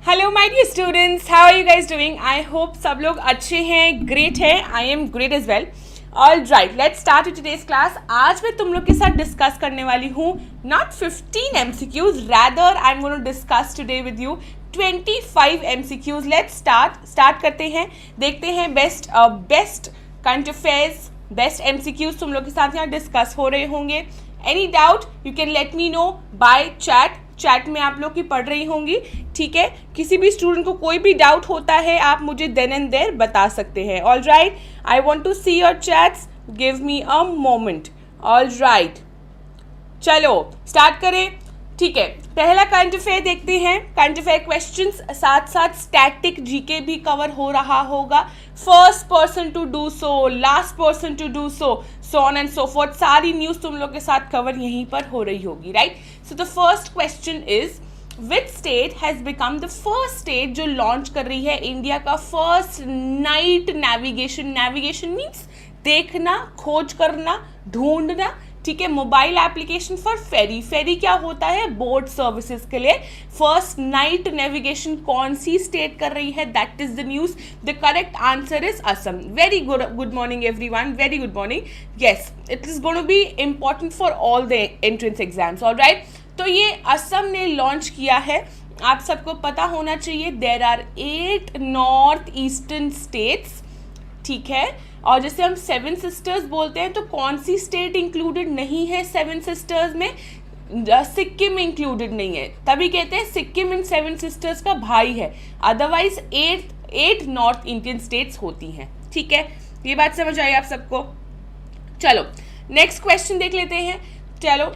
Hello my dear students, how are you guys doing? I hope सब लोग अच्छे हैं, ग्रेट है। I am great as well. All right, let's start today's class. आज मैं तुम लोग के साथ डिस्कस करने वाली हूँ not 15 MCQs, rather I am going to discuss today with you 25 MCQs। Let's start करते हैं, देखते हैं best current affairs, best MCQs तुम लोग के साथ यहाँ डिस्कस हो रहे होंगे। Any doubt you can let me know by chat में आप लोग की पढ़ रही होंगी, ठीक है। किसी भी स्टूडेंट को कोई भी डाउट होता है आप मुझे देन एंड देयर बता सकते हैं। All right, I want to see your chats, give me a moment. All right, चलो स्टार्ट करें, ठीक है। पहला करंट अफेयर देखते हैं। करंट अफेयर क्वेश्चंस, साथ साथ स्टैटिक जीके भी कवर हो रहा होगा। First person to do so, last person to do so, so on and so forth, सारी न्यूज तुम लोग के साथ कवर यहीं पर हो रही होगी, right. So the first question is which state has become the first state जो लॉन्च कर रही है इंडिया का first night navigation. Navigation means देखना, खोज करना, ढूंढना, ठीक है। मोबाइल एप्लीकेशन फॉर फेरी। फेरी क्या होता है? बोट सर्विसेज के लिए फर्स्ट नाइट नेविगेशन कौन सी स्टेट कर रही है? That is the news. The correct answer is Assam. Very good morning everyone, very good morning. Yes, it is going to be important for all the entrance exams. Alright, तो ये असम ने launch किया है। आप सबको पता होना चाहिए there are 8 north eastern states, ठीक है। और जैसे हम 7 सिस्टर्स बोलते हैं, तो कौन सी स्टेट इंक्लूडेड नहीं है 7 सिस्टर्स में? सिक्किम इंक्लूडेड नहीं है, तभी कहते हैं सिक्किम इन 7 सिस्टर्स का भाई है। अदरवाइज 8 नॉर्थ इंडियन स्टेट्स होती हैं, ठीक है। ये बात समझ आई आप सबको? चलो नेक्स्ट क्वेश्चन देख लेते हैं। चलो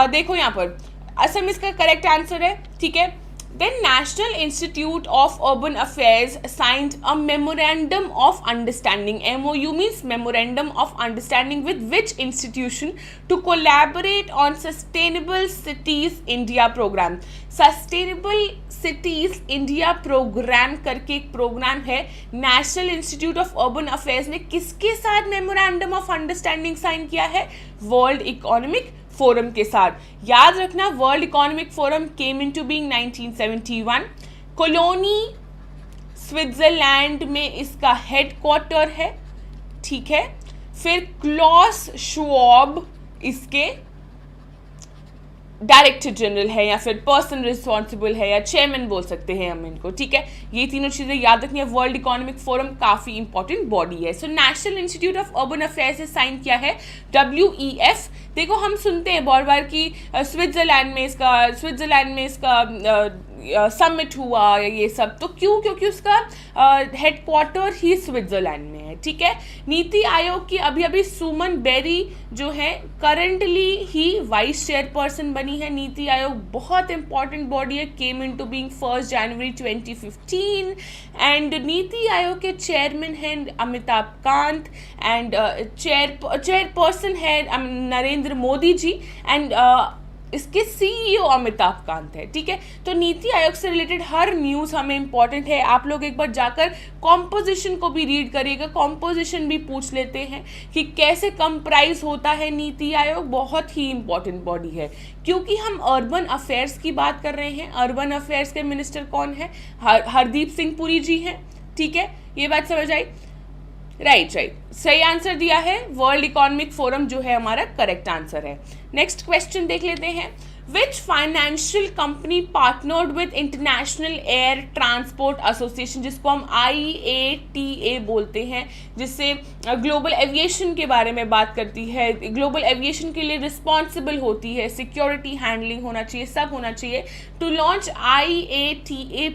देखो यहाँ पर असम इसका करेक्ट आंसर है, ठीक है। Then National Institute of Urban Affairs signed a Memorandum of Understanding. MOU means Memorandum of Understanding with which institution to collaborate on Sustainable Cities India program. Sustainable Cities India program करके एक programme है। National Institute of Urban Affairs ने किसके साथ Memorandum of Understanding sign किया है? World Economic forum के साथ। याद रखना, वर्ल्ड इकोनॉमिक फोरम केम इनटू बीइंग 1971। कोलोनी स्विट्जरलैंड में इसका हेडक्वार्टर है, ठीक है। फिर क्लॉस श्वाब इसके डायरेक्टर जनरल है, या फिर पर्सन रिस्पॉन्सिबल है, या चेयरमैन बोल सकते हैं हम इनको, ठीक है। ये तीनों चीज़ें याद रखनी है। वर्ल्ड इकोनॉमिक फोरम काफ़ी इंपॉर्टेंट बॉडी है। So national institute of urban affairs से साइन किया है WEF। देखो हम सुनते हैं बहुत बार कि स्विट्जरलैंड में इसका समिट हुआ या ये सब, तो क्यों? क्योंकि उसका हेडक्वार्टर ही स्विट्जरलैंड में है, ठीक है। नीति आयोग की अभी सुमन बेरी जो है करंटली ही वाइस चेयरपर्सन बनी है। नीति आयोग बहुत इंपॉर्टेंट बॉडी है, केम into being 1 January 2015 and NITI Aayog के चेयरमैन हैं अमिताभ कांत एंड चेयरपर्सन है नरेंद्र मोदी जी एंड इसके CEO अमिताभ कांत है, ठीक है। तो नीति आयोग से रिलेटेड हर न्यूज़ हमें इंपॉर्टेंट है। आप लोग एक बार जाकर कॉम्पोजिशन को भी रीड करिएगा, कॉम्पोजिशन भी पूछ लेते हैं कि कैसे कंप्राइज होता है नीति आयोग। बहुत ही इंपॉर्टेंट बॉडी है, क्योंकि हम अर्बन अफेयर्स की बात कर रहे हैं। अर्बन अफेयर्स के मिनिस्टर कौन है? हरदीप सिंह पुरी जी हैं, ठीक है। ये बात समझ आई? राइट, सही आंसर दिया है। वर्ल्ड इकोनॉमिक फोरम जो है हमारा करेक्ट आंसर है। नेक्स्ट क्वेश्चन देख लेते हैं। Which financial company partnered with international air transport association, जिसको हम IATA बोलते हैं, जिससे ग्लोबल एविएशन के बारे में बात करती है, ग्लोबल एविएशन के लिए रिस्पॉन्सिबल होती है, सिक्योरिटी हैंडलिंग होना चाहिए, सब होना चाहिए। To launch IATA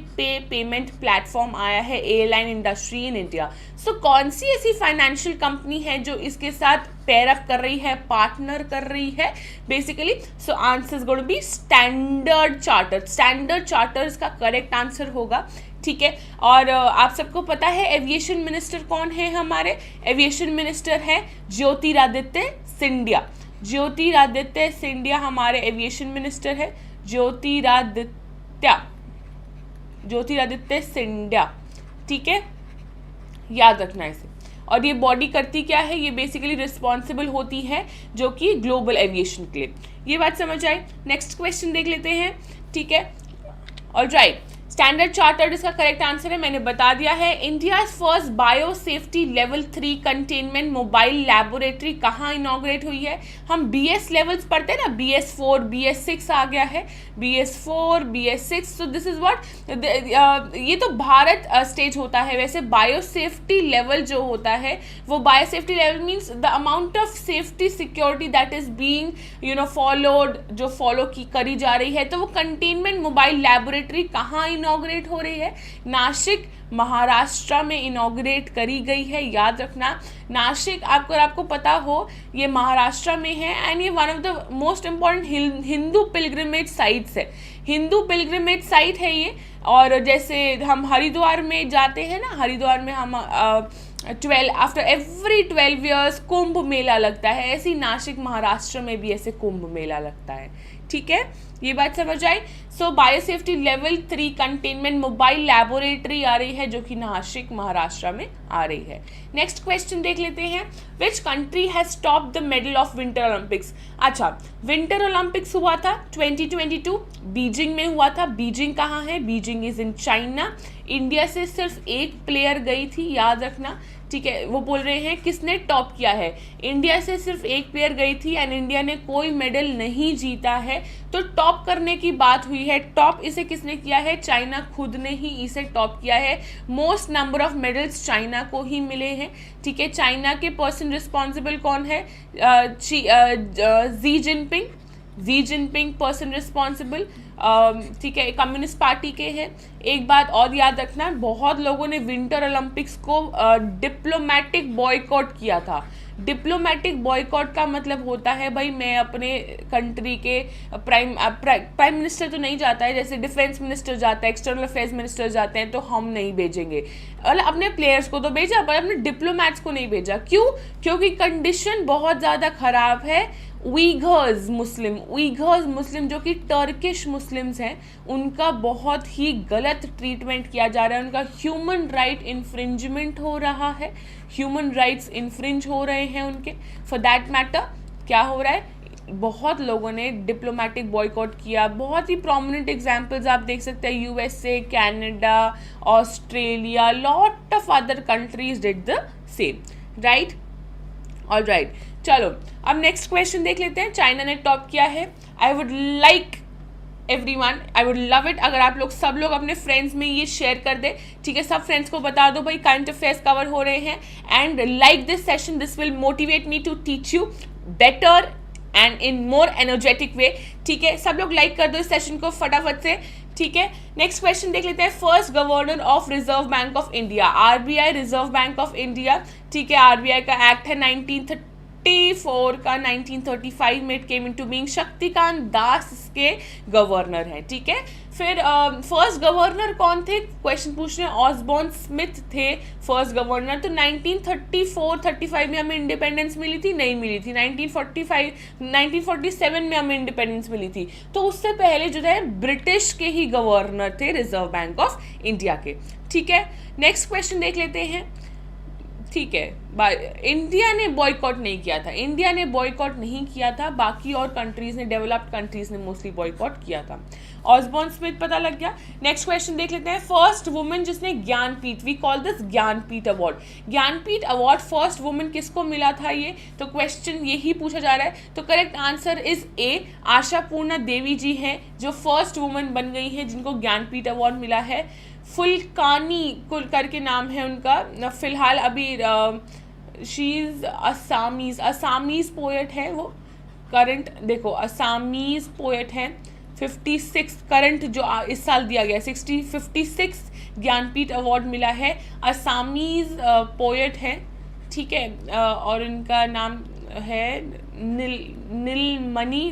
payment platform आया है airline industry in India. So कौन सी ऐसी फाइनेंशियल कंपनी है जो इसके साथ पेयर अप कर रही है, पार्टनर कर रही है basically? So answer is going to be standard chartered. Standard charters का करेक्ट आंसर होगा, ठीक है। और आप सबको पता है एविएशन मिनिस्टर कौन है हमारे? एविएशन मिनिस्टर है ज्योतिरादित्य सिंधिया। ज्योतिरादित्य सिंधिया हमारे एविएशन मिनिस्टर है। ज्योतिरादित्य सिंधिया, ठीक है, याद रखना इसे। और ये बॉडी करती क्या है? ये बेसिकली रिस्पॉन्सिबल होती है जो कि ग्लोबल एविएशन के लिए। ये बात समझ आए? नेक्स्ट क्वेश्चन देख लेते हैं, ठीक है। ऑलराइट, स्टैंडर्ड चार्टर्ड इसका करेक्ट आंसर है, मैंने बता दिया है। India first bio safety level 3 containment mobile laboratory कहाँ इनॉग्रेट हुई है? हम BS लेवल्स पढ़ते हैं ना, BS4 BS6 आ गया है, BS4 BS6, तो दिस इज व्हाट, ये तो भारत स्टेज होता है। वैसे बायो सेफ्टी लेवल जो होता है वो bio safety level means the amount of safety security that is being followed, जो फॉलो की करी जा रही है। तो वो कंटेनमेंट मोबाइल लैबोरेटरी कहाँ इनॉग्रेट हो रही है? नासिक महाराष्ट्र में इनॉग्रेट करी गई है, याद रखना। नासिक आपको पता हो ये महाराष्ट्र में है एंड ये one of the most important Hindu pilgrimage sites है, हिंदू पिलग्रिमेज साइट है ये। और जैसे हम हरिद्वार में जाते हैं ना, हरिद्वार में हम after every 12 years Kumbh Mela लगता है, ऐसे ही नासिक महाराष्ट्र में भी ऐसे कुंभ मेला लगता है, ठीक है, ये बात समझ आई। So biosafety level 3 containment mobile laboratory आ रही है जो कि नासिक महाराष्ट्र में आ रही है। नेक्स्ट क्वेश्चन देख लेते हैं, which country has top the medal of winter Olympics? अच्छा, विंटर ओलंपिक्स हुआ था 2022, बीजिंग में हुआ था। बीजिंग कहाँ है? Beijing is in China. India से सिर्फ एक प्लेयर गई थी, याद रखना, ठीक है। वो बोल रहे हैं किसने टॉप किया है? इंडिया से सिर्फ एक प्लेयर गई थी एंड इंडिया ने कोई मेडल नहीं जीता है, तो टॉप करने की बात हुई है। टॉप इसे किसने किया है? चाइना खुद ने ही इसे टॉप किया है। Most number of medals China को ही मिले हैं, ठीक है। चाइना के पर्सन रिस्पॉन्सिबल कौन है? जी जिनपिंग पर्सन रिस्पॉन्सिबल, ठीक है, कम्युनिस्ट पार्टी के हैं। एक बात और याद रखना, बहुत लोगों ने विंटर ओलंपिक्स को डिप्लोमेटिक बॉयकॉट किया था। डिप्लोमेटिक बॉयकॉट का मतलब होता है भाई मैं अपने कंट्री के प्राइम मिनिस्टर तो नहीं जाता है, जैसे डिफेंस मिनिस्टर जाता है, एक्सटर्नल अफेयर्स मिनिस्टर जाते हैं, तो हम नहीं भेजेंगे। अपने प्लेयर्स को तो भेजा पर अपने डिप्लोमैट्स को नहीं भेजा। क्यों? क्योंकि कंडीशन बहुत ज़्यादा ख़राब है। उइघर्स मुस्लिम जो कि टर्किश मुस्लिम्स हैं, उनका बहुत ही गलत ट्रीटमेंट किया जा रहा है, उनका ह्यूमन राइट इन्फ्रिंजमेंट हो रहा है, ह्यूमन राइट्स इन्फ्रिंज हो रहे हैं उनके। फॉर दैट मैटर क्या हो रहा है? बहुत लोगों ने डिप्लोमेटिक बॉयकॉट किया। बहुत ही प्रोमिनेंट एग्जांपल्स आप देख सकते हैं, USA, Canada, Australia, lot of other countries did the same, right? All right, चलो अब नेक्स्ट क्वेश्चन देख लेते हैं। चाइना ने टॉप किया है। I would like everyone, I would love it अगर आप लोग सब लोग अपने फ्रेंड्स में ये शेयर कर दे, ठीक है। सब फ्रेंड्स को बता दो भाई करंट अफेयर्स कवर हो रहे हैं and like this session, this will motivate me to teach you better and in more energetic way, ठीक है। सब लोग लाइक कर दो इस सेशन को फटाफट से, ठीक है। नेक्स्ट क्वेश्चन देख लेते हैं। First governor of reserve bank of India, RBI reserve bank of India, ठीक है। RBI का एक्ट है 1934 का, 1935 में it came into being. Shaktikanta Das इसके गवर्नर हैं, ठीक है। फिर फर्स्ट गवर्नर कौन थे? क्वेश्चन पूछ रहे हैं। ऑसबॉर्न स्मिथ थे फर्स्ट गवर्नर। तो 1934-35 में हमें इंडिपेंडेंस मिली थी? नहीं मिली थी। 1947 में हमें इंडिपेंडेंस मिली थी। तो उससे पहले जो है ब्रिटिश के ही गवर्नर थे रिजर्व बैंक ऑफ इंडिया के, ठीक है। नेक्स्ट क्वेश्चन देख लेते हैं, ठीक है। इंडिया ने बॉयकॉट नहीं किया था, इंडिया ने बॉयकॉट नहीं किया था, बाकी और कंट्रीज ने, डेवलप्ड कंट्रीज ने मोस्टली बॉयकॉट किया था। ऑसबॉर्न स्मिथ पता लग गया। नेक्स्ट क्वेश्चन देख लेते हैं। फर्स्ट वुमेन जिसने Jnanpith, we call this Jnanpith award, Jnanpith award first women किसको मिला था? ये तो क्वेश्चन यही पूछा जा रहा है। तो correct answer is A, Ashapurna Devi ji हैं जो फर्स्ट वुमेन बन गई हैं जिनको ज्ञानपीठ अवार्ड मिला है। फुलकानी कुल करके नाम है उनका, फिलहाल अभी शी इज असामीज पोएट है वो, करंट देखो असामीज पोएट हैं। 56 करंट जो इस साल दिया गया 56 ज्ञानपीठ अवार्ड मिला है, असामीज पोएट है, ठीक है। और इनका नाम है नीलमणि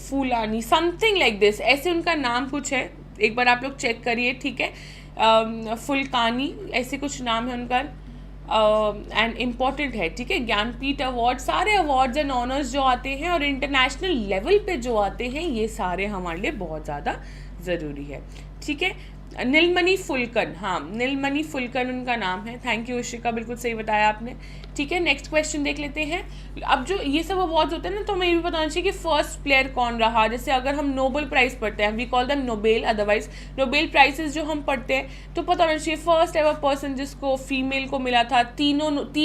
फूलानी, समथिंग लाइक दिस, ऐसे उनका नाम कुछ है, एक बार आप लोग चेक करिए, ठीक है। फुलकानी ऐसे कुछ नाम है उनका एंड इम्पॉर्टेंट है, ठीक है। ज्ञानपीठ अवार्ड, सारे अवार्ड्स एंड ऑनर्स जो आते हैं और इंटरनेशनल लेवल पे जो आते हैं, ये सारे हमारे लिए बहुत ज़्यादा ज़रूरी है, ठीक है। नीलमणि फुलकन, हाँ नीलमणि फुलकन उनका नाम है। थैंक यू इशिका, बिल्कुल सही बताया आपने। ठीक है, नेक्स्ट क्वेश्चन देख लेते हैं। अब जो ये सब अवार्ड्स होते हैं ना, तो हमें ये भी बताना चाहिए कि फर्स्ट प्लेयर कौन रहा। जैसे अगर हम नोबेल प्राइज़ पढ़ते हैं, we call them Nobel, otherwise Nobel prizes जो हम पढ़ते हैं, तो पता होना चाहिए फर्स्ट एवर पर्सन जिसको फीमेल को मिला था। तीन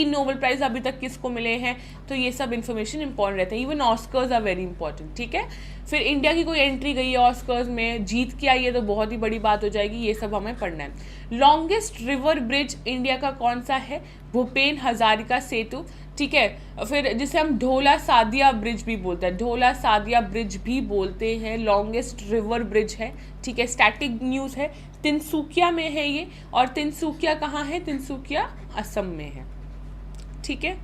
नोबेल प्राइज़ अभी तक किसको मिले हैं, तो ये सब इन्फॉर्मेशन इंपॉर्टेंट रहते हैं। Even Oscars are very important. ठीक है, फिर इंडिया की कोई एंट्री गई है ऑस्कर्स में, जीत के आई है, तो बहुत ही बड़ी बात हो जाएगी। ये सब हमें पढ़ना है। लॉन्गेस्ट रिवर ब्रिज इंडिया का कौन सा है, भूपेन हजारिका सेतु। ठीक है, फिर जिसे हम ढोला सादिया ब्रिज भी बोलते हैं, ढोला सादिया ब्रिज भी बोलते हैं, लॉन्गेस्ट रिवर ब्रिज है। ठीक है, स्टैटिक न्यूज़ है, तिनसुकिया में है ये, और तिनसुकिया कहाँ है, तिनसुकिया असम में है। ठीक है,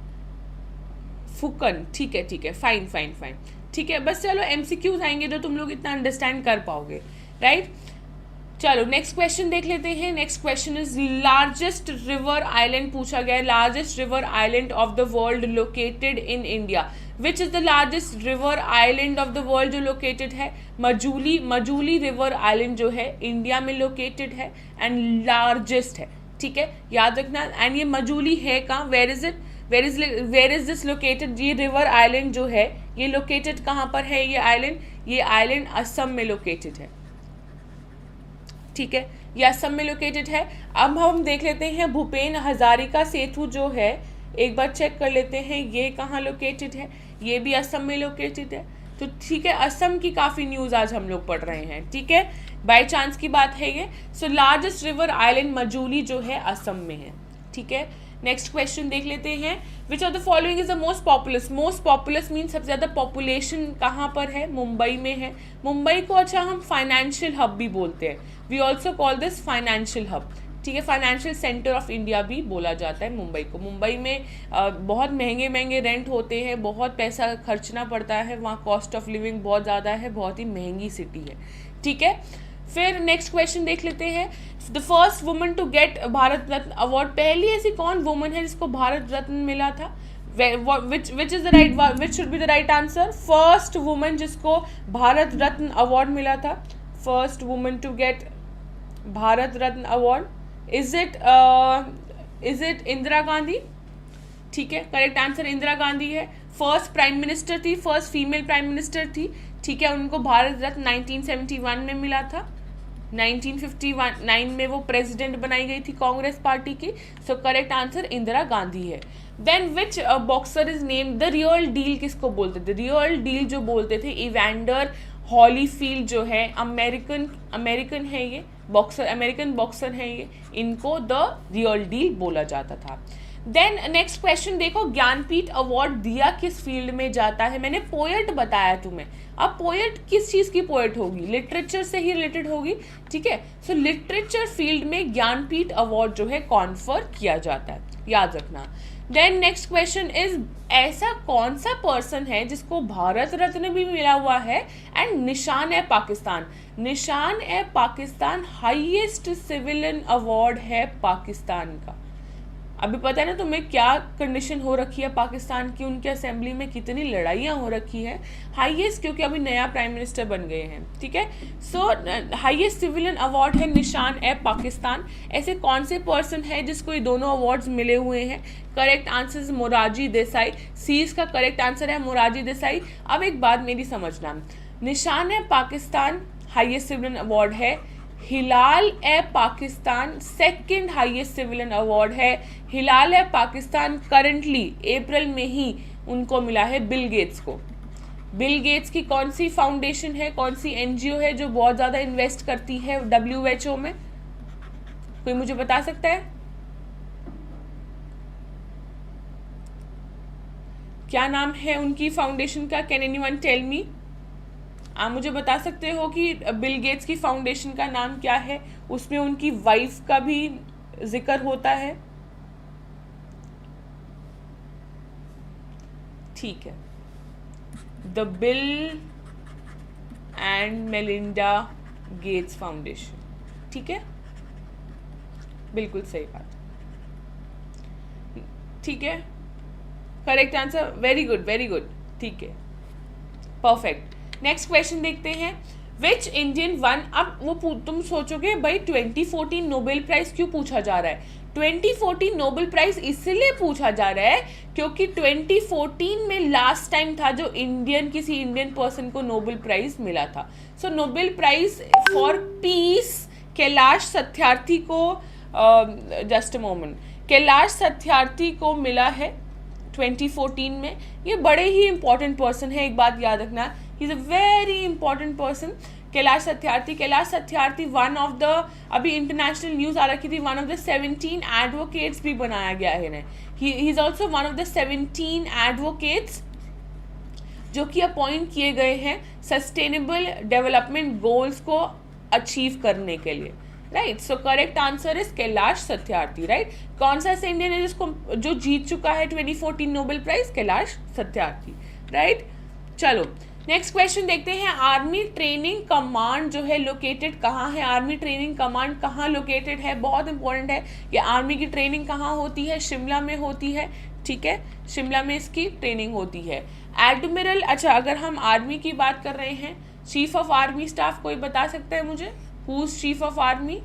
फुकन, ठीक है ठीक है, फाइन फाइन फाइन, ठीक है। बस चलो MCQs आएंगे तो तुम लोग इतना अंडरस्टैंड कर पाओगे, राइट। चलो नेक्स्ट क्वेश्चन देख लेते हैं। Next question is largest river island पूछा गया है। Largest river island of the world located in India. Which is the largest river island of the world जो लोकेटेड है, मजूली। मजूली रिवर आइलैंड जो है इंडिया में लोकेटेड है एंड लार्जेस्ट है। ठीक है, याद रखना। एंड ये मजूली है कहाँ, where is it, where is this located. ये रिवर आइलैंड जो है ये लोकेटेड कहाँ पर है, ये आइलैंड असम में लोकेटेड है। ठीक है, ये असम में लोकेटेड है। अब हम देख लेते हैं भूपेन हजारिका सेतु जो है, एक बार चेक कर लेते हैं ये कहाँ लोकेटेड है, ये भी असम में लोकेटेड है। तो ठीक है, असम की काफ़ी न्यूज़ आज हम लोग पढ़ रहे हैं। ठीक है, बाय चांस की बात है ये। So largest river island Majuli जो है असम में है। ठीक है, नेक्स्ट क्वेश्चन देख लेते हैं। Which of the following is the most populous. Most populous mean सबसे ज़्यादा पॉपुलेशन कहाँ पर है, मुंबई में है। मुंबई को अच्छा हम फाइनेंशियल हब भी बोलते हैं, we also call this financial hub. ठीक है, फाइनेंशियल सेंटर ऑफ इंडिया भी बोला जाता है मुंबई को। मुंबई में बहुत महंगे महंगे रेंट होते हैं, बहुत पैसा खर्चना पड़ता है, वहाँ कॉस्ट ऑफ लिविंग बहुत ज़्यादा है, बहुत ही महंगी सिटी है। ठीक है, फिर नेक्स्ट क्वेश्चन देख लेते हैं। The first woman to get Bharat Ratna award. पहली ऐसी कौन वुमन है जिसको भारत रत्न मिला था, which is the right, which should be the right answer. First woman जिसको भारत रत्न अवार्ड मिला था, first woman to get Bharat Ratna award, is it Indira Gandhi. ठीक है, करेक्ट आंसर इंदिरा गांधी है। फर्स्ट प्राइम मिनिस्टर थी, फर्स्ट फीमेल प्राइम मिनिस्टर थी। ठीक है, उनको भारत रत्न 1971 में मिला था। 1959 में वो प्रेसिडेंट बनाई गई थी कांग्रेस पार्टी की। So correct answer Indira Gandhi है। Then which boxer is name, the real deal किसको बोलते थे, रियल डील जो बोलते थे इवैंडर हॉलीफील्ड जो है, अमेरिकन है ये बॉक्सर, अमेरिकन बॉक्सर है ये, इनको द रियल डील बोला जाता था। देन नेक्स्ट क्वेश्चन देखो, ज्ञानपीठ अवार्ड दिया किस फील्ड में जाता है। मैंने पोएट बताया तुम्हें। अब पोएट किस चीज़ की पोएट होगी, लिटरेचर से ही रिलेटेड होगी। ठीक है, सो लिटरेचर फील्ड में ज्ञानपीठ अवार्ड जो है कॉन्फर किया जाता है, याद रखना। देन नेक्स्ट क्वेश्चन इज, ऐसा कौन सा पर्सन है जिसको भारत रत्न भी मिला हुआ है एंड निशान ए पाकिस्तान। निशान e Pakistan highest civilian award है पाकिस्तान का। अभी पता है ना तुम्हें क्या कंडीशन हो रखी है पाकिस्तान की, उनके असेंबली में कितनी लड़ाइयाँ हो रखी है। हाईएस्ट क्योंकि अभी नया प्राइम मिनिस्टर बन गए हैं। ठीक है, सो हाईएस्ट सिविलियन अवार्ड है निशान ए पाकिस्तान। ऐसे कौन से पर्सन है जिसको ये दोनों अवार्ड्स मिले हुए हैं। Correct answer is Morarji Desai. C इसका करेक्ट आंसर है मोरारजी देसाई। अब एक बात मेरी समझना, Nishan e Pakistan highest civilian award है, Hilal e Pakistan second highest civilian award है। हिलाल ए पाकिस्तान करंटली अप्रैल में ही उनको मिला है बिल गेट्स को। बिल गेट्स की कौन सी फाउंडेशन है, कौन सी NGO है जो बहुत ज़्यादा इन्वेस्ट करती है WHO में, कोई मुझे बता सकता है क्या नाम है उनकी फाउंडेशन का, कैन एनीवन टेल मी। आप मुझे बता सकते हो कि बिल गेट्स की फाउंडेशन का नाम क्या है, उसमें उनकी वाइफ का भी जिक्र होता है। ठीक है, the bill and Melinda Gates foundation. ठीक है, बिल्कुल सही बात। ठीक है, correct answer, very good very good. ठीक है, परफेक्ट। नेक्स्ट क्वेश्चन देखते हैं। विच इंडियन वन, अब वो तुम सोचोगे भाई 2014 नोबेल प्राइज क्यों पूछा जा रहा है? 2014 नोबेल प्राइज इसलिए पूछा जा रहा है क्योंकि 2014 में लास्ट टाइम था जो किसी इंडियन पर्सन को नोबेल प्राइज मिला था. So Nobel prize for peace Kailash Satyarthi को, just a moment, Kailash Satyarthi को मिला है 2014 में. ये बड़े ही इंपॉर्टेंट पर्सन है, एक बात याद रखना, he is a very important person. Kailash Satyarthi one of the, अभी इंटरनेशनल न्यूज आ रखी थी, वन ऑफ द 17 एडवोकेट्स भी बनाया गया है इन्हें. He is also one of the 17 advocates जो कि अपॉइंट किए गए हैं सस्टेनेबल डेवलपमेंट गोल्स को अचीव करने के लिए. Right, so correct answer is Kailash Satyarthi. Right, कौन सा ऐसा इंडियन है जिसको जो जीत चुका है 2014 Nobel prize? Kailash Satyarthi. Right, चलो नेक्स्ट क्वेश्चन देखते हैं. आर्मी ट्रेनिंग कमांड जो है लोकेटेड कहाँ है? आर्मी ट्रेनिंग कमांड कहाँ लोकेटेड है? बहुत इंपॉर्टेंट है. ये आर्मी की ट्रेनिंग कहाँ होती है? शिमला में होती है. ठीक है, शिमला में इसकी ट्रेनिंग होती है. एडमिरल, अच्छा अगर हम आर्मी की बात कर रहे हैं, चीफ ऑफ आर्मी स्टाफ कोई बता सकता है मुझे? Who is chief of army?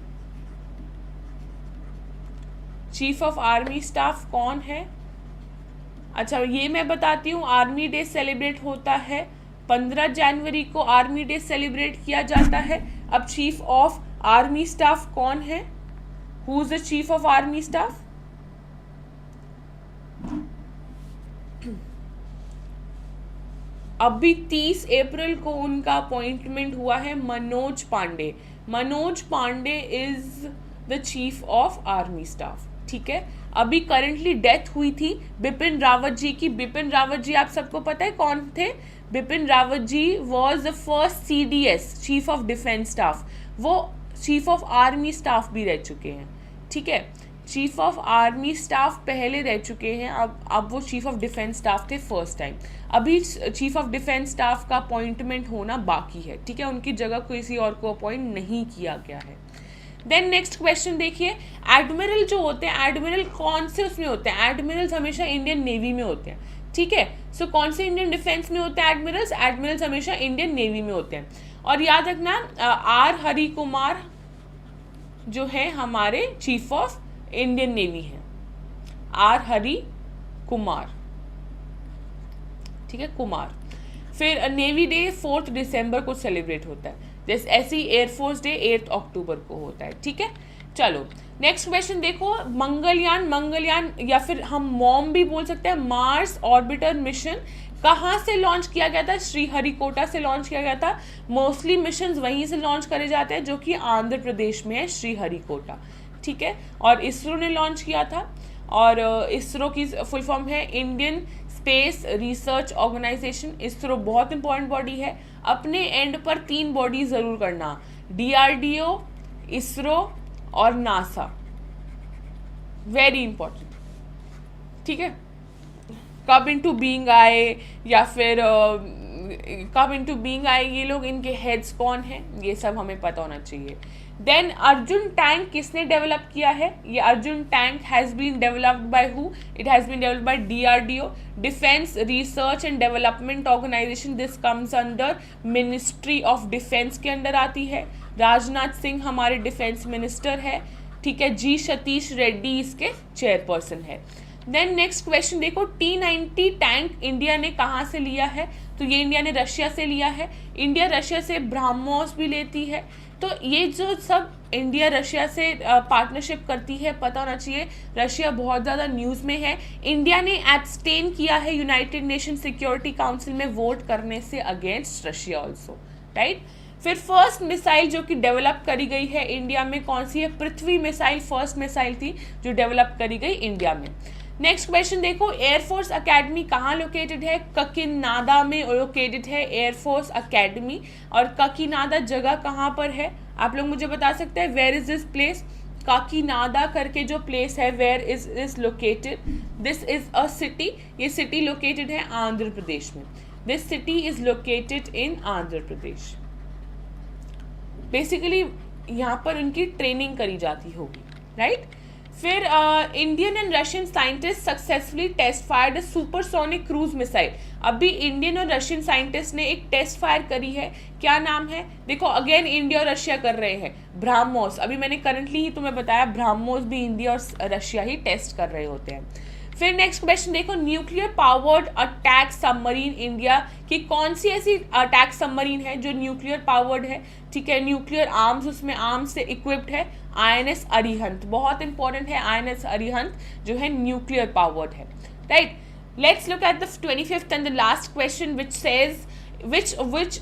Chief of army staff कौन है? अच्छा ये मैं बताती हूँ. आर्मी डे सेलिब्रेट होता है 15 जनवरी को, आर्मी डे सेलिब्रेट किया जाता है. अब चीफ ऑफ आर्मी स्टाफ कौन है? Who is the chief of army staff? अभी 30 अप्रैल को उनका अपॉइंटमेंट हुआ है. Manoj Pandey. Manoj Pandey is the chief of army staff. ठीक है, अभी करंटली डेथ हुई थी बिपिन रावत जी की. बिपिन रावत जी आप सबको पता है कौन थे? Bipin Rawat ji was the first CDS, chief of defence staff. वो चीफ ऑफ आर्मी स्टाफ भी रह चुके हैं. ठीक है, चीफ ऑफ आर्मी स्टाफ पहले रह चुके हैं, अब वो चीफ ऑफ डिफेंस स्टाफ थे फर्स्ट टाइम. अभी चीफ ऑफ डिफेंस स्टाफ का अपॉइंटमेंट होना बाकी है. ठीक है, उनकी जगह किसी और को अपॉइंट नहीं किया गया है. देन नेक्स्ट क्वेश्चन देखिए. एडमिरल जो होते हैं, एडमिरल कौन से उसमें होते हैं? एडमिरल्स हमेशा इंडियन नेवी में होते हैं. ठीक है, सो कौन से इंडियन डिफेंस में होते हैं एडमिरल्स? एडमिरल्स हमेशा इंडियन नेवी में होते हैं. और याद रखना आर हरि कुमार जो है हमारे चीफ ऑफ इंडियन नेवी हैं. आर हरि कुमार. ठीक है, कुमार. फिर नेवी डे 4 दिसंबर को सेलिब्रेट होता है. जैसे ऐसे ही एयरफोर्स डे 8 अक्टूबर को होता है. ठीक है, चलो नेक्स्ट क्वेश्चन देखो. मंगलयान या फिर हम मॉम भी बोल सकते हैं, मार्स ऑर्बिटर मिशन कहाँ से लॉन्च किया गया था? श्रीहरिकोटा से लॉन्च किया गया था. मोस्टली मिशंस वहीं से लॉन्च करे जाते हैं जो कि आंध्र प्रदेश में है, श्रीहरिकोटा. ठीक है, और इसरो ने लॉन्च किया था. और इसरो की फुल फॉर्म है Indian space research organisation. ISRO बहुत इंपॉर्टेंट बॉडी है. अपने एंड पर 3 बॉडी जरूर करना, DRDO, इसरो और नासा. Very important. ठीक है, कब इनटू बीइंग आए या फिर कब इनटू बीइंग आए, ये लोग, इनके हेड्स कौन हैं, ये सब हमें पता होना चाहिए. देन अर्जुन टैंक किसने डेवलप किया है? ये Arjun tank has been developed by who? It has been developed by DRDO, defence research and development organisation. This comes under ministry of defence के अंडर आती है. राजनाथ सिंह हमारे डिफेंस मिनिस्टर है. ठीक है, G सतीश रेड्डी इसके चेयरपर्सन है. देन नेक्स्ट क्वेश्चन देखो. T-90 टैंक इंडिया ने कहाँ से लिया है? तो ये इंडिया ने रशिया से लिया है. इंडिया रशिया से ब्रह्मोस भी लेती है. तो ये जो सब इंडिया रशिया से पार्टनरशिप करती है, पता होना चाहिए. रशिया बहुत ज़्यादा न्यूज़ में है. इंडिया ने एब्सटेन किया है यूनाइटेड नेशन सिक्योरिटी काउंसिल में वोट करने से अगेंस्ट रशिया ऑल्सो. राइट, फिर फर्स्ट मिसाइल जो कि डेवलप करी गई है इंडिया में कौन सी है? पृथ्वी मिसाइल फर्स्ट मिसाइल थी जो डेवलप करी गई इंडिया में. नेक्स्ट क्वेश्चन देखो. एयरफोर्स अकेडमी कहाँ लोकेटेड है? ककिनाडा में लोकेटेड है एयरफोर्स अकेडमी. और ककिनाडा जगह कहाँ पर है? आप लोग मुझे बता सकते हैं. Where is this place? Kakinada करके जो प्लेस है, where is this located? This is a city. ये सिटी लोकेटेड है आंध्र प्रदेश में. This city is located in Andhra Pradesh. Basically यहाँ पर उनकी ट्रेनिंग करी जाती होगी. राइट, फिर Indian and Russian scientist successfully test fired supersonic cruise missile. अभी इंडियन और रशियन साइंटिस्ट ने एक टेस्ट फायर करी है, क्या नाम है? देखो अगेन इंडिया और रशिया कर रहे हैं, ब्रह्मोस। अभी मैंने करंटली ही तुम्हें बताया ब्रह्मोस भी इंडिया और रशिया ही टेस्ट कर रहे होते हैं। फिर नेक्स्ट क्वेश्चन देखो, nuclear powered attack submarine India की कौन सी ऐसी अटैक सबमरीन है जो न्यूक्लियर पावर्ड है? ठीक है, न्यूक्लियर आर्म्स उसमें आर्म्स से इक्विप्ड है, INS अरिहंत। बहुत इंपॉर्टेंट है, INS अरिहंत जो है न्यूक्लियर पावर्ड है, right. Let's look at the 25th and the last question which says which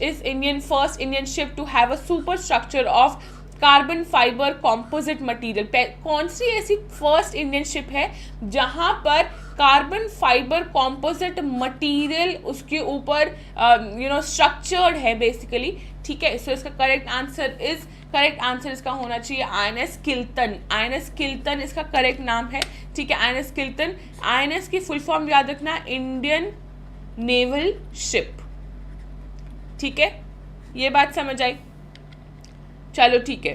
is first Indian ship to have a superstructure of carbon fibre composite material. कौन सी ऐसी first Indian ship है जहां पर carbon fibre composite material उसके ऊपर structured है basically, ठीक है। सो इसका करेक्ट आंसर इसका होना चाहिए INS किल्टन। INS किल्टन इसका करेक्ट नाम है, ठीक है, INS किल्टन। INS की फुल फॉर्म याद रखना, इंडियन नेवल शिप, ठीक है, ये बात समझ आई? चलो ठीक है।